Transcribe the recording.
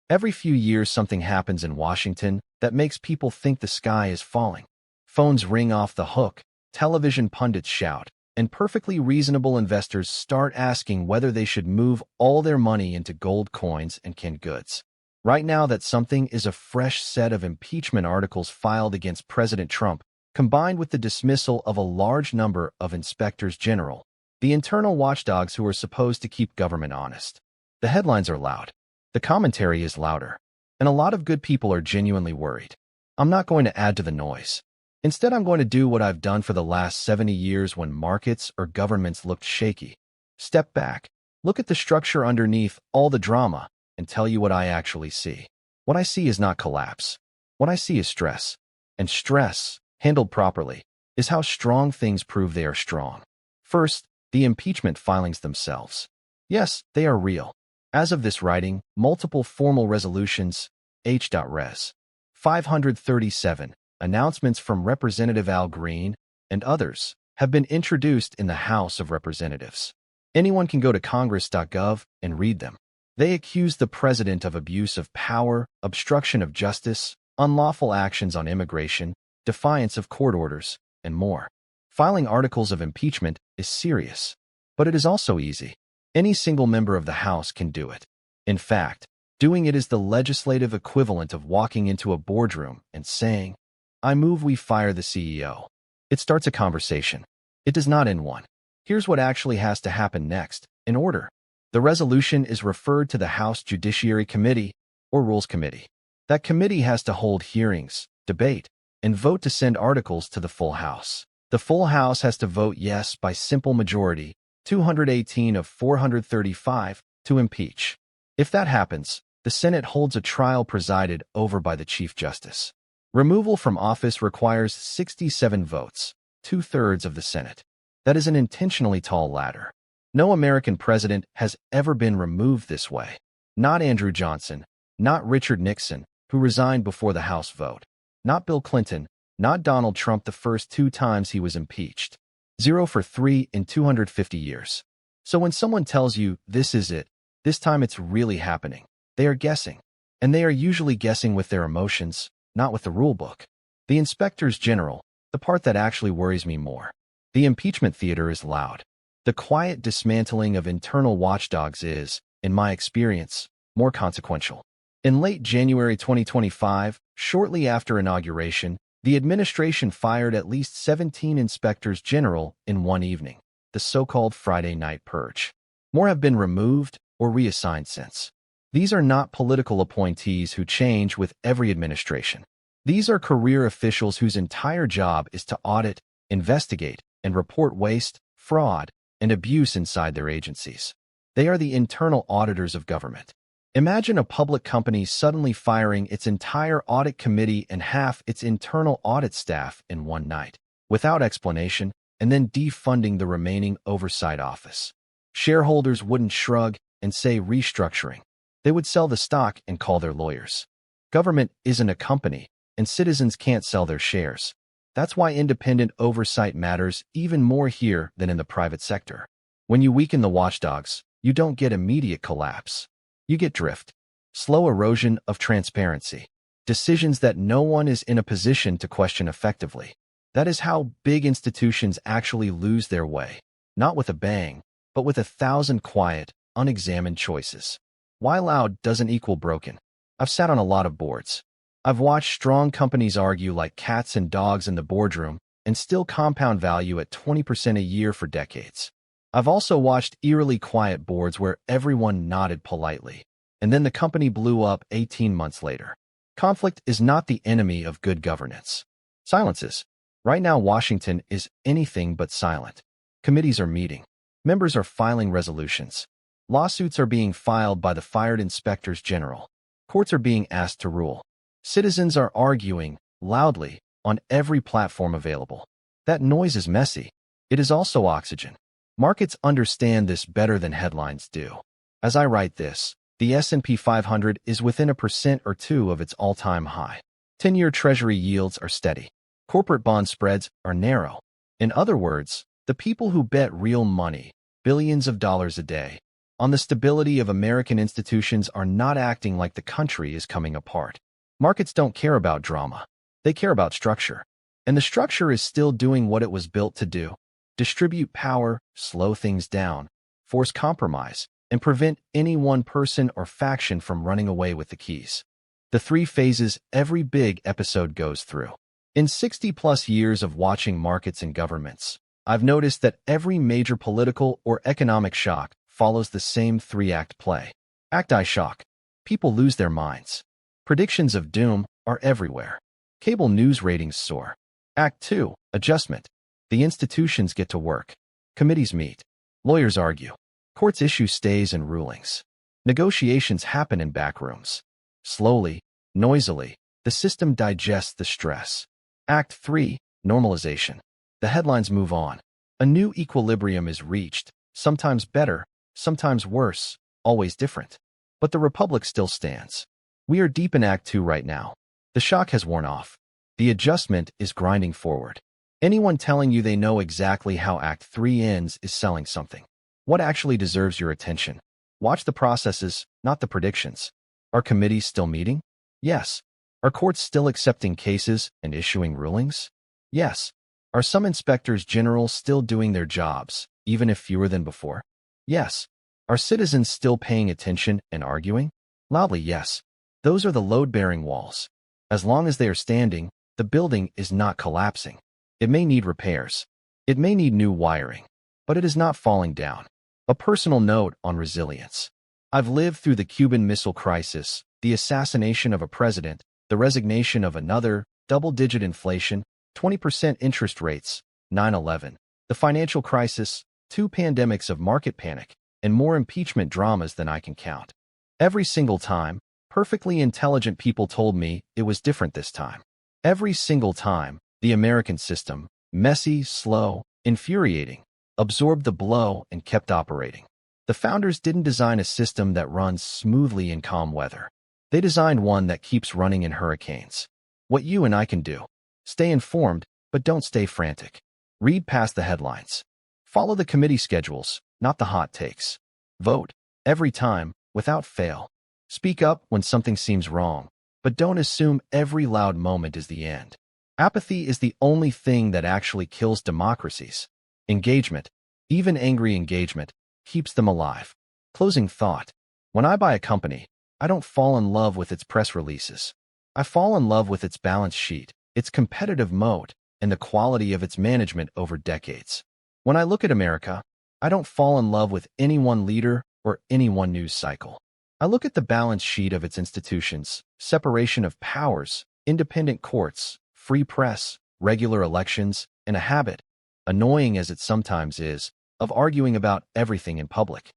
Every few years something happens in Washington that makes people think the sky is falling. Phones ring off the hook, television pundits shout, and perfectly reasonable investors start asking whether they should move all their money into gold coins and canned goods. Right now, that something is a fresh set of impeachment articles filed against President Trump, combined with the dismissal of a large number of inspectors general, the internal watchdogs who are supposed to keep government honest. The headlines are loud. The commentary is louder. And a lot of good people are genuinely worried. I'm not going to add to the noise. Instead, I'm going to do what I've done for the last 70 years when markets or governments looked shaky. Step back, look at the structure underneath all the drama, and tell you what I actually see. What I see is not collapse. What I see is stress. And stress, handled properly, is how strong things prove they are strong. First, the impeachment filings themselves. Yes, they are real. As of this writing, multiple formal resolutions, H.Res. 537, announcements from Representative Al Green and others, have been introduced in the House of Representatives. Anyone can go to congress.gov and read them. They accuse the president of abuse of power, obstruction of justice, unlawful actions on immigration, defiance of court orders, and more. Filing articles of impeachment is serious, but it is also easy. Any single member of the House can do it. In fact, doing it is the legislative equivalent of walking into a boardroom and saying, "I move we fire the CEO." It starts a conversation. It does not end one. Here's what actually has to happen next, in order. The resolution is referred to the House Judiciary Committee, or Rules Committee. That committee has to hold hearings, debate, and vote to send articles to the full House. The full House has to vote yes by simple majority, 218 of 435, to impeach. If that happens, the Senate holds a trial presided over by the Chief Justice. Removal from office requires 67 votes, 2/3 of the Senate. That is an intentionally tall ladder. No American president has ever been removed this way. Not Andrew Johnson, not Richard Nixon, who resigned before the House vote. Not Bill Clinton, not Donald Trump the first 2 times he was impeached. 0 for 3 in 250 years. So when someone tells you, this is it, this time it's really happening, they are guessing. And they are usually guessing with their emotions, not with the rule book. The inspectors general, the part that actually worries me more. The impeachment theater is loud. The quiet dismantling of internal watchdogs is, in my experience, more consequential. In late January 2025, shortly after inauguration, the administration fired at least 17 inspectors general in one evening, the so-called Friday night purge. More have been removed or reassigned since. These are not political appointees who change with every administration. These are career officials whose entire job is to audit, investigate, and report waste, fraud, and abuse inside their agencies. They are the internal auditors of government. Imagine a public company suddenly firing its entire audit committee and half its internal audit staff in one night, without explanation, and then defunding the remaining oversight office. Shareholders wouldn't shrug and say restructuring. They would sell the stock and call their lawyers. Government isn't a company, and citizens can't sell their shares. That's why independent oversight matters even more here than in the private sector. When you weaken the watchdogs, you don't get immediate collapse. You get drift, slow erosion of transparency, decisions that no one is in a position to question effectively. That is how big institutions actually lose their way, not with a bang, but with 1,000 quiet, unexamined choices. Why loud doesn't equal broken. I've sat on a lot of boards. I've watched strong companies argue like cats and dogs in the boardroom and still compound value at 20% a year for decades. I've also watched eerily quiet boards where everyone nodded politely, and then the company blew up 18 months later. Conflict is not the enemy of good governance. Silence is. Right now, Washington is anything but silent. Committees are meeting. Members are filing resolutions. Lawsuits are being filed by the fired inspectors general. Courts are being asked to rule. Citizens are arguing, loudly, on every platform available. That noise is messy. It is also oxygen. Markets understand this better than headlines do. As I write this, the S&P 500 is within 1% or 2% of its all-time high. 10-year Treasury yields are steady. Corporate bond spreads are narrow. In other words, the people who bet real money, billions of dollars a day, on the stability of American institutions are not acting like the country is coming apart. Markets don't care about drama. They care about structure. And the structure is still doing what it was built to do: distribute power, slow things down, force compromise, and prevent any one person or faction from running away with the keys. The three phases every big episode goes through. In 60-plus years of watching markets and governments, I've noticed that every major political or economic shock follows the same three-act play. Act I: shock. People lose their minds. Predictions of doom are everywhere. Cable news ratings soar. Act 2: adjustment. The institutions get to work. Committees meet. Lawyers argue. Courts issue stays and rulings. Negotiations happen in back rooms. Slowly, noisily, the system digests the stress. Act 3: normalization. The headlines move on. A new equilibrium is reached, sometimes better, sometimes worse, always different. But the republic still stands. We are deep in Act 2 right now. The shock has worn off. The adjustment is grinding forward. Anyone telling you they know exactly how Act 3 ends is selling something. What actually deserves your attention? Watch the processes, not the predictions. Are committees still meeting? Yes. Are courts still accepting cases and issuing rulings? Yes. Are some inspectors general still doing their jobs, even if fewer than before? Yes. Are citizens still paying attention and arguing? Loudly, yes. Those are the load-bearing walls. As long as they are standing, the building is not collapsing. It may need repairs. It may need new wiring, but it is not falling down. A personal note on resilience. I've lived through the Cuban Missile Crisis, the assassination of a president, the resignation of another, double-digit inflation, 20% interest rates, 9/11, the financial crisis, 2 pandemics of market panic, and more impeachment dramas than I can count. Every single time, perfectly intelligent people told me it was different this time. Every single time, the American system, messy, slow, infuriating, absorbed the blow and kept operating. The founders didn't design a system that runs smoothly in calm weather. They designed one that keeps running in hurricanes. What you and I can do: stay informed, but don't stay frantic. Read past the headlines. Follow the committee schedules, not the hot takes. Vote, every time, without fail. Speak up when something seems wrong, but don't assume every loud moment is the end. Apathy is the only thing that actually kills democracies. Engagement, even angry engagement, keeps them alive. Closing thought. When I buy a company, I don't fall in love with its press releases. I fall in love with its balance sheet, its competitive moat, and the quality of its management over decades. When I look at America, I don't fall in love with any one leader or any one news cycle. I look at the balance sheet of its institutions: separation of powers, independent courts, free press, regular elections, and a habit, annoying as it sometimes is, of arguing about everything in public.